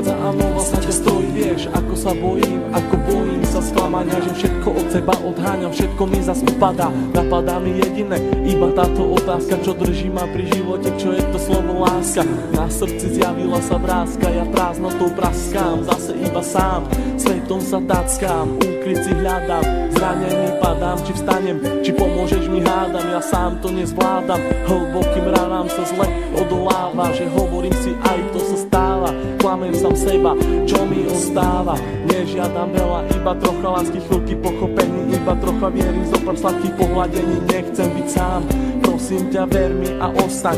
prichádza a znova sa ťa stojí. Vieš, ako sa bojím sa sklamania, že všetko od seba odháňam, všetko mi zas upadá. Napadá mi jediné, iba táto otázka, čo drží ma pri živote, čo je to slovo láska. Na srdci zjavila sa vrázka, ja prázdnotou praskám, zase iba sám, svetom sa tackám, úkryt si hľadám, zranený padám, či vstanem, či pomôžeš mi hádam, ja sám to nezvládam, hlbokým ranám sa zle odoláva, že hovorím si aj to sa stáva, klamem sám seba, čo mi ostáva, nežiadam veľa, iba trocha lásky, chvíľky pochopení, iba trocha viery, zopár sladkých pohľadení, nechcem byť sám, prosím ťa ver mi a ostaň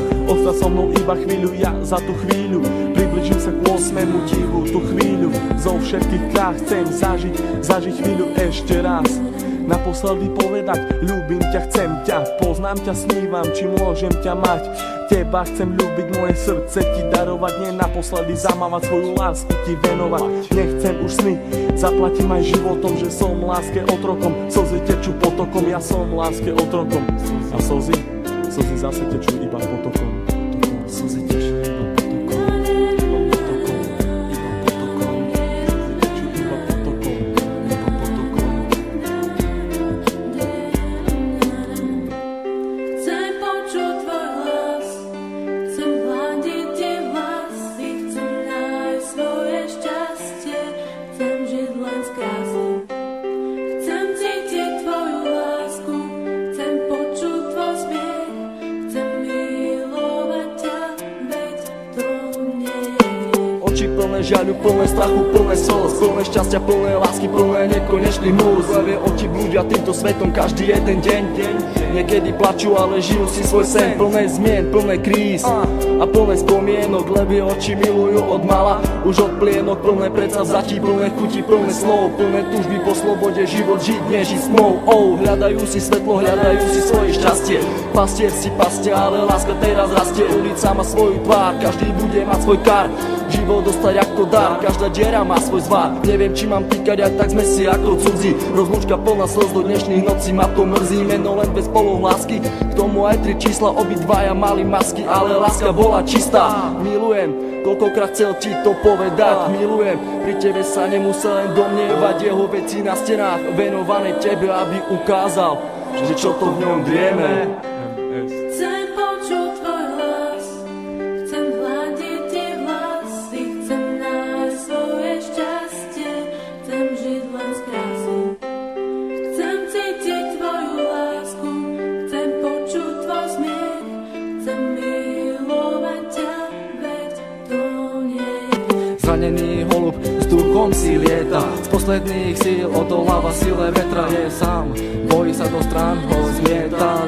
so mnou iba chvíľu, ja za tú chvíľu približím sa k 8. divu, tú chvíľu zo všetkých krát chcem zažiť chvíľu ešte raz. Naposledy povedať, ľúbim ťa, chcem ťa, poznám ťa, snívam, či môžem ťa mať. Teba chcem ľúbiť, moje srdce ti darovať, nie naposledy zamávať, svoju lásku ti venovať. Nechcem už sny, zaplatím aj životom, že som láske otrokom, slzy tečú potokom, ja som láske otrokom. A slzy zase tečú iba potokom. Slzy tečú iba žiaľu, plné strachu, plné slz, plné šťastia, plné lásky, plné nekonečných múz. Levé oči blúdia týmto svetom každý jeden deň. Niekedy plačú, ale žijú si svoj sen. Plné zmien, plné kríz a plné spomienok. Levé oči milujú od mala, už od plienok. Plné predsavzatí, plné chutí, plné slov, plné túžby po slobode, život žiť, nežiť smou. Hľadajú si svetlo, hľadajú si svoje šťastie. Pastier si pastia, ale láska teraz rastie. Ulica má svoju tvár, každý bude mať svoj kar. Život dostať ako dar, každá diera má svoj zvar. Neviem, či mám týkať, aj tak sme si ako cudzí. Rozlúčka plná slz do dnešných nocí, ma to mrzí. Meno len bez polov lásky, k tomu aj 3 čísla, obidvaja mali masky, ale láska bola čistá. Milujem, koľkokrát chcel ti to povedať. Milujem, pri tebe sa nemusel len domnievať. Jeho veci na stenách venované tebe, aby ukázal, že čo to v ňom drieme. Zranený holub s duchom si lieta, z posledných síl odoláva sile vetra. Je sám, bojí sa do strán, ho zmieta.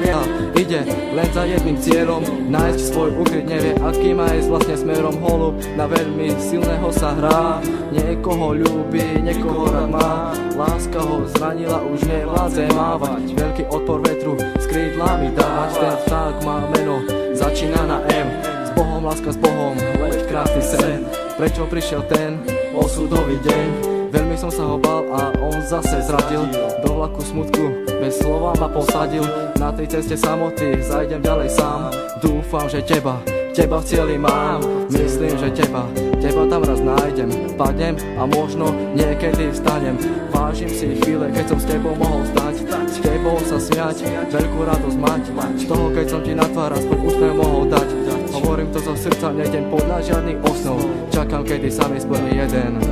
Ide len za jedným cieľom, nájsť svoj ukryt, nevie aký má ísť vlastne smerom. Holub na veľmi silného sa hrá, niekoho ľúbi, niekoho rád má. Láska ho zranila, už nevládze mávať, veľký odpor vetru s krídlami dávať. Ten vták má meno, začína na M. S Bohom, láska s Bohom, leď krásny sen. Prečo prišiel ten osudový deň? Veľmi som sa ho bál a on zase zradil. Do vlaku smutku bez slova ma posadil. Na tej ceste samoty zajdem ďalej sám. Dúfam, že teba v cieli mám. Myslím, že teba tam raz nájdem. Padnem a možno niekedy vstanem. Vážim si chvíle, keď som s tebou mohol stať, s tebou sa smiať, veľkú radosť mať. Z toho, keď som ti na tvár aspoň úsmev mohol dať. Hovorím to zo srdca, nejdem podľa žiadnych osnov. Čakám, kedy sa mi splní jeden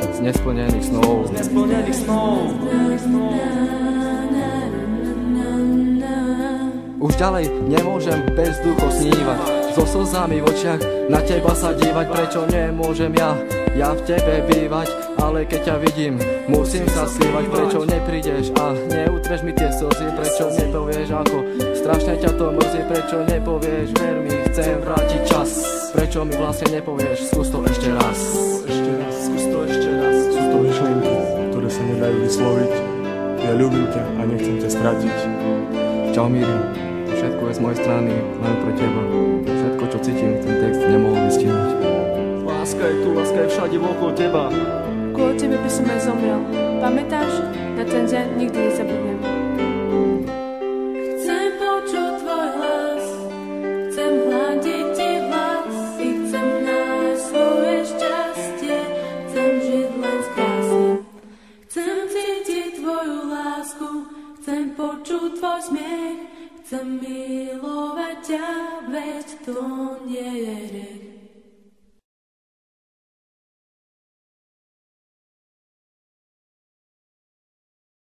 z nesplnených snov. Už ďalej nemôžem bez ducho snívať, so slzami v očiach na teba sa dívať. Prečo nemôžem ja v tebe bývať? Ale keď ťa vidím, musím sa skrývať. Prečo neprídeš a neutreš mi tie slzy? Prečo nepovieš, ako strašne ťa to mrzí? Prečo nepovieš, ver mi, chcem vrátiť čas? Prečo mi vlastne nepovieš, skús to ešte raz? Skús to ešte raz. Sú to myšlienky, ktoré sa nedajú vysloviť. Ja ľúbim ťa a nechcem ťa stratiť. Čau Míri, všetko je z mojej strany, len pre teba. Všetko, čo cítim, ten text nemohol vystihnúť. Láska je tu, láska je všade okolo teba. Kvôli tebe by som aj zomrel. Pamätáš? Na ten deň nikdy nezabudnem. Chcem počuť tvoj hlas, chcem hľadiť ti vlasy, chcem nájsť svoj chcem milovať ťa, veď to nie je hriech.